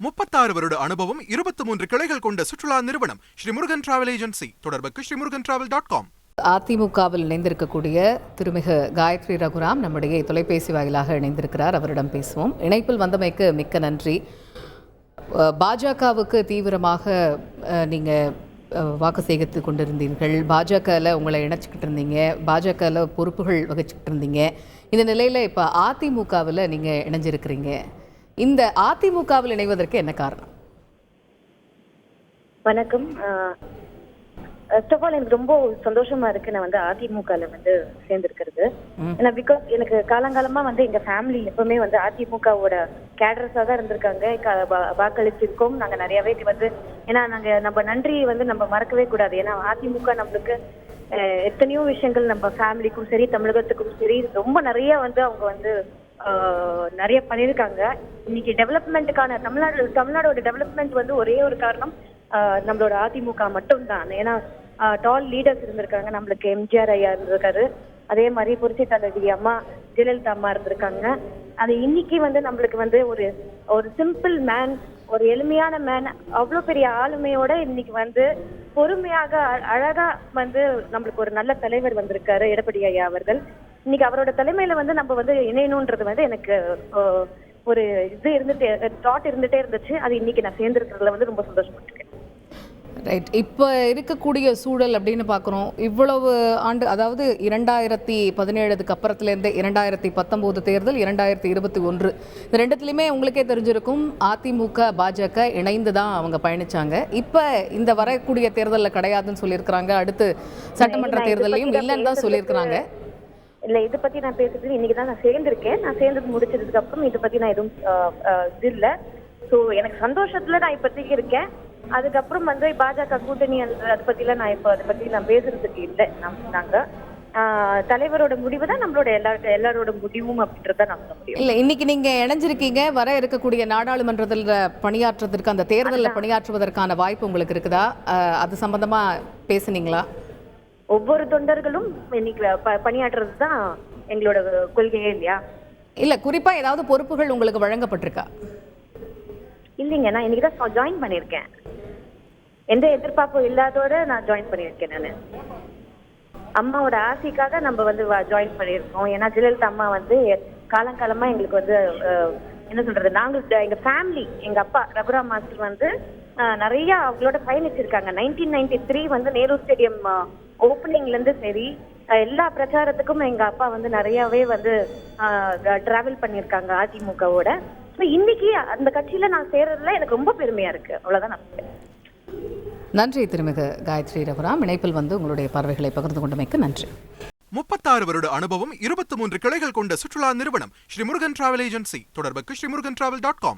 36 வருட அனுபவம் 23 கிளைகள் கொண்ட சுற்றுலா நிறுவனம் ஸ்ரீ முருகன் டிராவல் ஏஜென்சி. தொடர்புக்கு srimurugantravel.com. அதிமுகவில் இணைந்திருக்கக்கூடிய திருமிகு காயத்ரி ரகுராம் நம்முடைய தொலைபேசி வாயிலாக இணைந்திருக்கிறார். அவரிடம் பேசுவோம். இணைப்பில் வந்தமைக்கு மிக்க நன்றி. பாஜகவுக்கு தீவிரமாக நீங்கள் வாக்கு சேகரித்து கொண்டிருந்தீர்கள். பாஜகவில் உங்களை இணைச்சிக்கிட்டு இருந்தீங்க. பாஜகவில் பொறுப்புகள் வகிச்சுக்கிட்டு இருந்தீங்க. இந்த நிலையில் இப்போ அதிமுகவில் நீங்கள் இணைஞ்சிருக்கிறீங்க. இந்த அதிமுகவில் இணைவதற்கு என்ன காரணம்? வணக்கம். ஃபர்ஸ்ட் ஆஃப் ஆல் எனக்கு ரொம்ப சந்தோஷமா இருக்கு நான் அதிமுகல சேர்ந்திருக்கிறது. ஏன்னா பிகாஸ் எனக்கு காலங்காலமா எங்க ஃபேமிலி எப்பவுமே அதிமுகவோட கேடரஸா தான் இருந்திருக்காங்க. வாக்களிச்சிருக்கோம் நாங்க நிறையவே ஏன்னா நாங்க நம்ம நன்றி நம்ம மறக்கவே கூடாது. ஏன்னா அதிமுக நம்மளுக்கு எத்தனையோ விஷயங்கள் நம்ம ஃபேமிலிக்கும் சரி தமிழகத்துக்கும் சரி ரொம்ப நிறைய அவங்க நிறைய பண்ணியிருக்காங்க. இன்னைக்கு டெவலப்மெண்ட்டுக்கான தமிழ்நாடோட டெவலப்மெண்ட் ஒரே ஒரு காரணம் நம்மளோட அதிமுக மட்டும்தான். ஏன்னா டால் லீடர்ஸ் இருந்திருக்காங்க. நம்மளுக்கு எம்ஜிஆர் ஐயா இருந்திருக்காரு. அதே மாதிரி புரட்சி தலைவி அம்மா ஜெயலலிதா அம்மா இருந்திருக்காங்க. அது இன்னைக்கு நம்மளுக்கு ஒரு சிம்பிள் மேன், ஒரு எளிமையான மேன், அவ்வளோ பெரிய ஆளுமையோட இன்னைக்கு பொறுமையாக அழகா நம்மளுக்கு ஒரு நல்ல தலைவர் வந்திருக்காரு எடப்பாடி ஐயா அவர்கள். இன்னைக்கு அவரோட தலைமையில நம்ம இணையணும்ன்றது எனக்கு ஒரு தாட் இருந்துட்டே இருந்துச்சு. அது இன்னைக்கு நான் சேர்ந்திருக்கிறதுல ரொம்ப சந்தோஷப்பட்டிருக்கேன். ரைட். இப்போ இருக்கக்கூடிய சூழல் அப்படின்னு பார்க்குறோம். இவ்வளவு ஆண்டு, அதாவது 2017 அப்புறத்துலேருந்து 2019 தேர்தல், 2021 இந்த ரெண்டுத்துலையுமே உங்களுக்கே தெரிஞ்சிருக்கும் அதிமுக பாஜக இணைந்து தான் அவங்க பயணிச்சாங்க. இப்போ இந்த வரக்கூடிய தேர்தலில் கிடையாதுன்னு சொல்லியிருக்கிறாங்க. அடுத்து சட்டமன்ற தேர்தலையும் இல்லைன்னு தான் சொல்லியிருக்கிறாங்க. இல்ல, இதை பத்தி நான் பேசுறது இன்னைக்குதான் நான் சேர்ந்திருக்கேன். நான் சேர்ந்து முடிச்சதுக்கு அப்புறம் இதை பத்தி நான் எதுவும் இது இல்ல. ஸோ எனக்கு சந்தோஷத்துல நான் இப்போதைக்கு இருக்கேன். அதுக்கப்புறம் பாஜக கூட்டணி அதை பத்திலாம் நான் இப்போ அதை பத்தி நான் பேசுறதுக்கு இல்லை. நாங்க தலைவரோட முடிவு தான் நம்மளோட எல்லாரோட முடிவும் அப்படின்றத நான் சொல்ல முடியும். இல்ல, இன்னைக்கு நீங்க இணைஞ்சிருக்கீங்க. வர இருக்கக்கூடிய நாடாளுமன்றத்தில் பணியாற்றுவதற்கு, அந்த தேர்தலில் பணியாற்றுவதற்கான வாய்ப்பு உங்களுக்கு இருக்குதா? அது சம்பந்தமா பேசுனீங்களா? ஒவ்வொரு தொண்டர்களும் இன்னைக்கு பணியாற்றுறது தான் எங்களோட கொள்கையே இல்லையா? இல்ல, குறிப்பா ஏதாவது பொறுப்புகள் உங்களுக்கு வழங்கப்பட்டிருக்கா? இல்லைங்க, நான் இன்னைக்கு தான் ஜாயின் பண்ணியிருக்கேன். எந்த எதிர்பார்ப்பும் இல்லாதோட நான் ஜாயின் பண்ணியிருக்கேன். நான் அம்மாவோட ஆசைக்காக நம்ம ஜாயின் பண்ணியிருக்கோம். ஏன்னா ஜெயலலிதா அம்மா காலங்காலமா எங்களுக்கு என்ன சொல்றது, நாங்கள் எங்க ஃபேமிலி, எங்க அப்பா ரகுராம் மாஸ்டர் நிறைய அவங்களோட பயணிச்சிருக்காங்க. 1993 நேரு ஸ்டேடியம் ஓப்பனிங்ல இருந்து சரி எல்லா பிரச்சாரத்துக்கும் எங்க அப்பா நிறையவே டிராவல் பண்ணியிருக்காங்க அதிமுகவோட. இன்னைக்கு அந்த கட்சியில நான் சேர்றதுல எனக்கு ரொம்ப பெருமையா இருக்கு. அவ்வளவுதான் நான். நன்றி திருமிகு காயத்ரி ரகுராம். இணைப்பில் உங்களுடைய பார்வைகளை பகிர்ந்து கொண்டமைக்கு நன்றி. 36 வருட அனுபவம் 23 கிளைகள் கொண்ட சுற்றுலா நிறுவனம் ஸ்ரீ முருகன் டிராவல் ஏஜென்சி. தொடர்புக்கு srimurugantravel.com.